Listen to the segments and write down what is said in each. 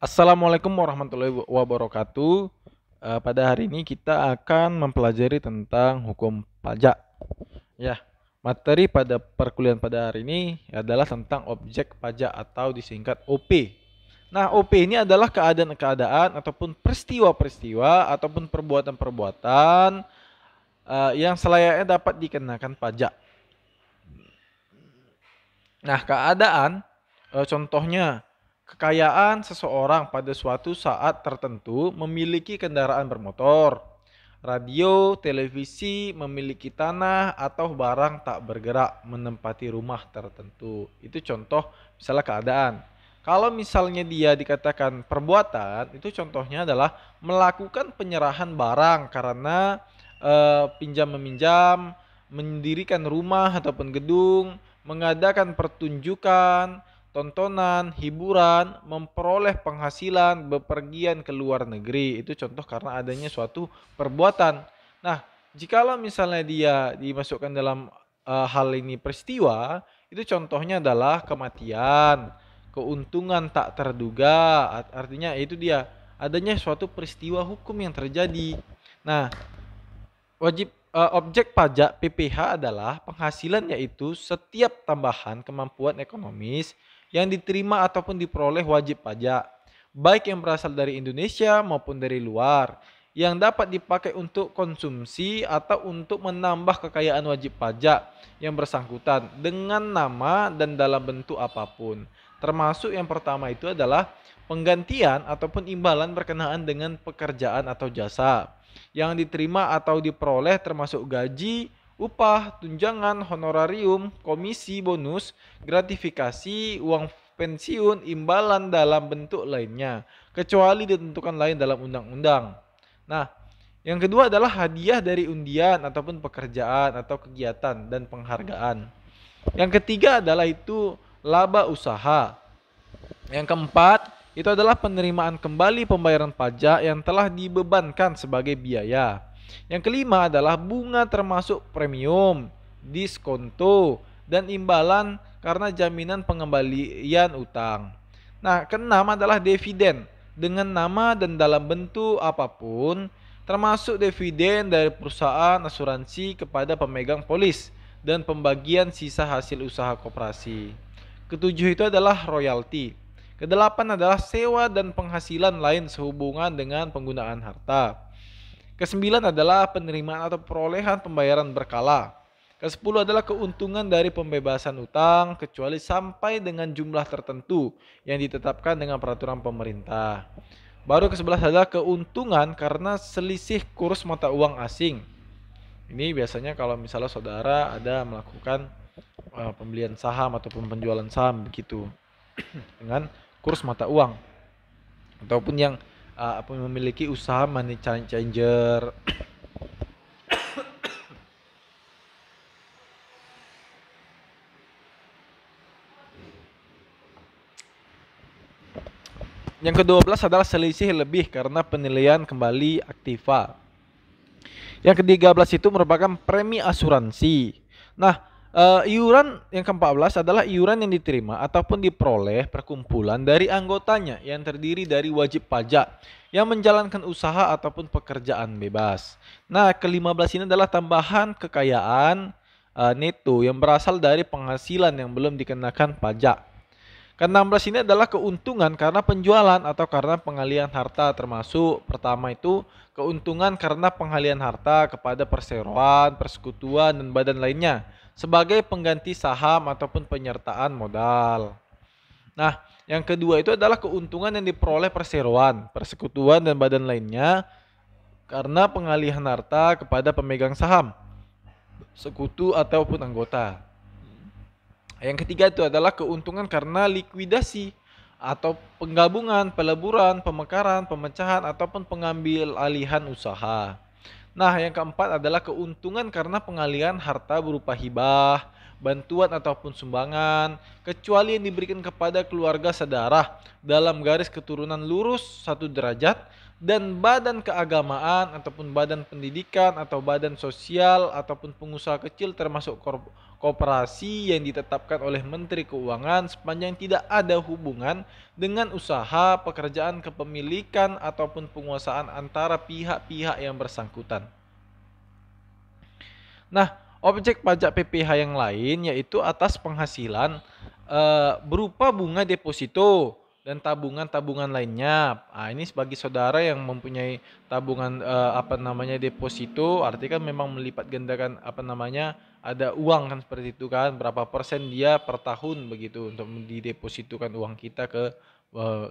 Assalamualaikum warahmatullahi wabarakatuh. Pada hari ini kita akan mempelajari tentang hukum pajak. Ya, materi pada perkuliahan pada hari ini adalah tentang objek pajak atau disingkat OP. Nah, OP ini adalah keadaan-keadaan ataupun peristiwa-peristiwa ataupun perbuatan-perbuatan yang selayaknya dapat dikenakan pajak. Nah, keadaan contohnya kekayaan seseorang pada suatu saat tertentu memiliki kendaraan bermotor, radio, televisi, memiliki tanah atau barang tak bergerak menempati rumah tertentu. Itu contoh misalnya keadaan. Kalau misalnya dia dikatakan perbuatan, itu contohnya adalah melakukan penyerahan barang karena pinjam meminjam, mendirikan rumah ataupun gedung, mengadakan pertunjukan, tontonan, hiburan, memperoleh penghasilan, bepergian ke luar negeri. Itu contoh karena adanya suatu perbuatan. Nah, jikalau misalnya dia dimasukkan dalam hal ini peristiwa, itu contohnya adalah kematian, keuntungan tak terduga, artinya itu dia adanya suatu peristiwa hukum yang terjadi. Nah, objek pajak PPh adalah penghasilan, yaitu setiap tambahan kemampuan ekonomis yang diterima ataupun diperoleh wajib pajak, baik yang berasal dari Indonesia maupun dari luar, yang dapat dipakai untuk konsumsi atau untuk menambah kekayaan wajib pajak yang bersangkutan dengan nama dan dalam bentuk apapun. Termasuk yang pertama itu adalah penggantian ataupun imbalan berkenaan dengan pekerjaan atau jasa yang diterima atau diperoleh, termasuk gaji, upah, tunjangan, honorarium, komisi, bonus, gratifikasi, uang pensiun, imbalan dalam bentuk lainnya, kecuali ditentukan lain dalam undang-undang. Nah, yang kedua adalah hadiah dari undian ataupun pekerjaan atau kegiatan dan penghargaan. Yang ketiga adalah itu laba usaha. Yang keempat, itu adalah penerimaan kembali pembayaran pajak yang telah dibebankan sebagai biaya. Yang kelima adalah bunga termasuk premium, diskonto, dan imbalan karena jaminan pengembalian utang. Nah, keenam adalah dividen dengan nama dan dalam bentuk apapun, termasuk dividen dari perusahaan asuransi kepada pemegang polis dan pembagian sisa hasil usaha koperasi. Ketujuh itu adalah royalti. Kedelapan adalah sewa dan penghasilan lain sehubungan dengan penggunaan harta. Kesembilan adalah penerimaan atau perolehan pembayaran berkala. Kesepuluh adalah keuntungan dari pembebasan utang kecuali sampai dengan jumlah tertentu yang ditetapkan dengan peraturan pemerintah. Baru ke-11 adalah keuntungan karena selisih kurs mata uang asing. Ini biasanya kalau misalnya saudara ada melakukan pembelian saham ataupun penjualan saham begitu dengan kurs mata uang, ataupun yang memiliki usaha money changer. Yang ke-12 adalah selisih lebih karena penilaian kembali aktiva. Yang ke-13 itu merupakan premi asuransi. Nah, iuran yang ke-14 adalah iuran yang diterima ataupun diperoleh perkumpulan dari anggotanya yang terdiri dari wajib pajak yang menjalankan usaha ataupun pekerjaan bebas. Nah, ke-15 ini adalah tambahan kekayaan neto yang berasal dari penghasilan yang belum dikenakan pajak. Ke-16 ini adalah keuntungan karena penjualan atau karena pengalihan harta, termasuk pertama itu keuntungan karena pengalihan harta kepada perseroan, persekutuan, dan badan lainnya sebagai pengganti saham ataupun penyertaan modal. Nah, yang kedua itu adalah keuntungan yang diperoleh perseroan, persekutuan, dan badan lainnya karena pengalihan harta kepada pemegang saham, sekutu ataupun anggota. Yang ketiga itu adalah keuntungan karena likuidasi atau penggabungan, peleburan, pemekaran, pemecahan, ataupun pengambil alihan usaha. Nah, yang keempat adalah keuntungan karena pengalihan harta berupa hibah, bantuan ataupun sumbangan, kecuali yang diberikan kepada keluarga sedarah dalam garis keturunan lurus 1 derajat, dan badan keagamaan ataupun badan pendidikan atau badan sosial ataupun pengusaha kecil termasuk koperasi yang ditetapkan oleh Menteri Keuangan sepanjang tidak ada hubungan dengan usaha, pekerjaan kepemilikan ataupun penguasaan antara pihak-pihak yang bersangkutan. Nah, objek pajak PPh yang lain yaitu atas penghasilan berupa bunga deposito dan tabungan-tabungan lainnya. Nah, ini bagi saudara yang mempunyai tabungan deposito, artinya kan memang melipat gandakan ada uang kan seperti itu kan, berapa persen dia per tahun begitu untuk didepositokan uang kita ke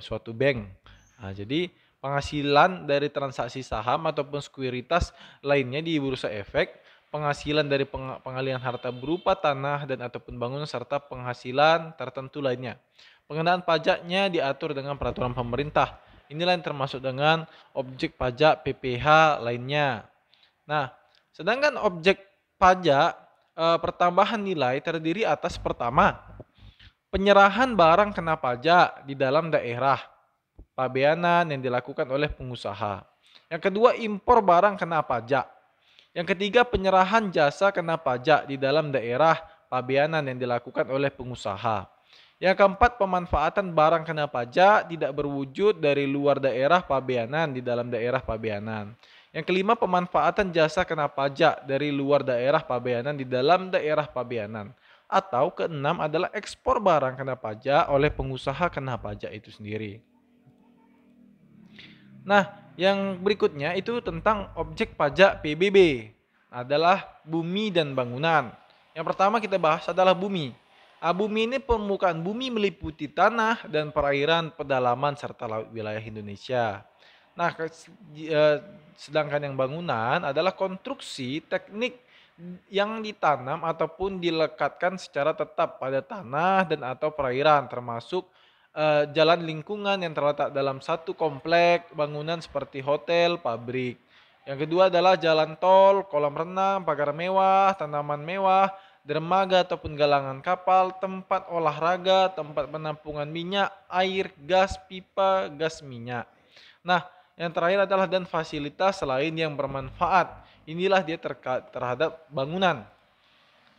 suatu bank. Nah, jadi penghasilan dari transaksi saham ataupun sekuritas lainnya di bursa efek, penghasilan dari pengalihan harta berupa tanah dan ataupun bangunan serta penghasilan tertentu lainnya. Pengenaan pajaknya diatur dengan peraturan pemerintah. Inilah yang termasuk dengan objek pajak PPh lainnya. Nah, sedangkan objek pajak pertambahan nilai terdiri atas pertama, penyerahan barang kena pajak di dalam daerah pabeanan yang dilakukan oleh pengusaha. Yang kedua, impor barang kena pajak. Yang ketiga, penyerahan jasa kena pajak di dalam daerah pabeanan yang dilakukan oleh pengusaha. Yang keempat, pemanfaatan barang kena pajak tidak berwujud dari luar daerah pabeanan di dalam daerah pabeanan. Yang kelima, pemanfaatan jasa kena pajak dari luar daerah pabeanan di dalam daerah pabeanan. Atau keenam adalah ekspor barang kena pajak oleh pengusaha kena pajak itu sendiri. Nah, yang berikutnya itu tentang objek pajak PBB, adalah bumi dan bangunan. Yang pertama kita bahas adalah bumi. Bumi ini permukaan bumi meliputi tanah dan perairan, pedalaman serta laut wilayah Indonesia. Nah, sedangkan yang bangunan adalah konstruksi teknik yang ditanam ataupun dilekatkan secara tetap pada tanah dan atau perairan, termasuk jalan lingkungan yang terletak dalam satu komplek bangunan seperti hotel, pabrik. Yang kedua adalah jalan tol, kolam renang, pagar mewah, tanaman mewah, dermaga ataupun galangan kapal, tempat olahraga, tempat penampungan minyak, air, gas, pipa, gas minyak. Nah, yang terakhir adalah dan fasilitas lain yang bermanfaat. Inilah dia terhadap bangunan.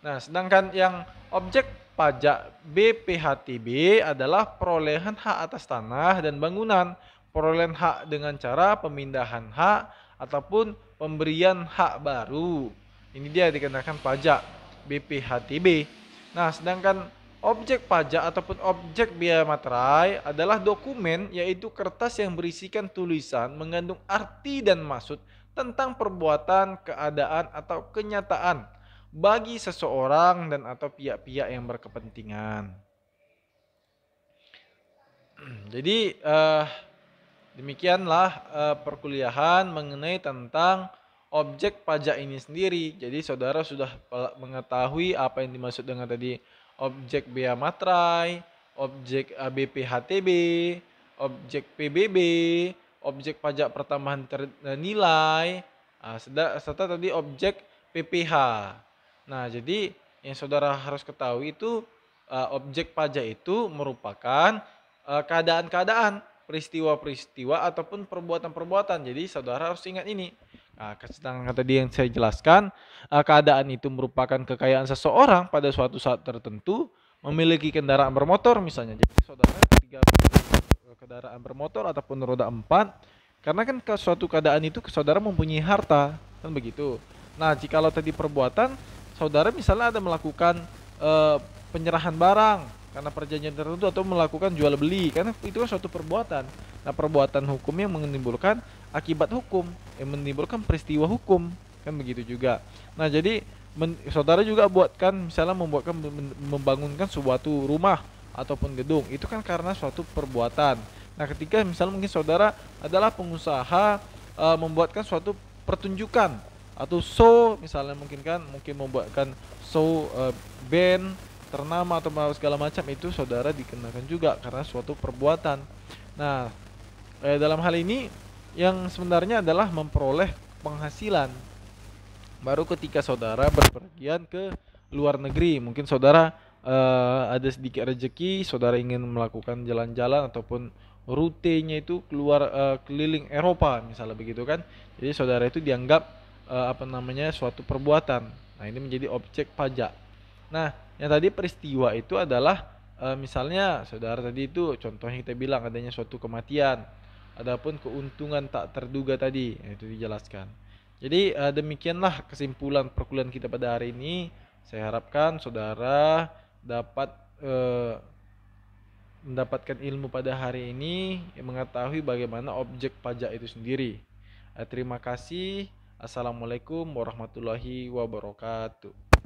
Nah, sedangkan yang objek pajak BPHTB adalah perolehan hak atas tanah dan bangunan, perolehan hak dengan cara pemindahan hak ataupun pemberian hak baru. Ini dia dikenakan pajak BPHTB. Nah, sedangkan objek pajak ataupun objek biaya materai adalah dokumen, yaitu kertas yang berisikan tulisan mengandung arti dan maksud tentang perbuatan, keadaan atau kenyataan bagi seseorang dan atau pihak-pihak yang berkepentingan. Jadi demikianlah perkuliahan mengenai tentang objek pajak ini sendiri. Jadi saudara sudah mengetahui apa yang dimaksud dengan tadi objek bea materai, objek BPHTB, objek PBB, objek pajak pertambahan nilai, serta tadi objek PPh. Nah, jadi yang saudara harus ketahui itu objek pajak itu merupakan keadaan-keadaan, peristiwa-peristiwa ataupun perbuatan-perbuatan. Jadi saudara harus ingat ini. Nah, sedangkan tadi yang saya jelaskan, keadaan itu merupakan kekayaan seseorang pada suatu saat tertentu, memiliki kendaraan bermotor misalnya. Jadi saudara ketika kendaraan bermotor ataupun roda 4, karena kan ke suatu keadaan itu saudara mempunyai harta, kan begitu. Nah, jikalau tadi perbuatan, saudara misalnya ada melakukan penyerahan barang karena perjanjian tertentu atau melakukan jual beli, karena itu kan suatu perbuatan. Nah, perbuatan hukum yang menimbulkan akibat hukum, yang menimbulkan peristiwa hukum, kan begitu juga. Nah, jadi saudara juga misalnya membangunkan suatu rumah ataupun gedung, itu kan karena suatu perbuatan. Nah, ketika misalnya mungkin saudara adalah pengusaha membuatkan suatu pertunjukan atau show, misalnya mungkin membuatkan show band ternama atau segala macam, itu saudara dikenakan juga karena suatu perbuatan. Nah, dalam hal ini yang sebenarnya adalah memperoleh penghasilan baru ketika saudara berpergian ke luar negeri. Mungkin saudara ada sedikit rezeki, saudara ingin melakukan jalan-jalan ataupun rutenya itu keluar keliling Eropa misalnya begitu kan. Jadi saudara itu dianggap suatu perbuatan. Nah, ini menjadi objek pajak. Nah, yang tadi peristiwa itu adalah misalnya saudara tadi itu contohnya kita bilang adanya suatu kematian, adapun keuntungan tak terduga tadi, itu dijelaskan. Jadi demikianlah kesimpulan perkuliahan kita pada hari ini. Saya harapkan saudara dapat eh, mendapatkan ilmu pada hari ini yang mengetahui bagaimana objek pajak itu sendiri. Terima kasih. Assalamualaikum warahmatullahi wabarakatuh.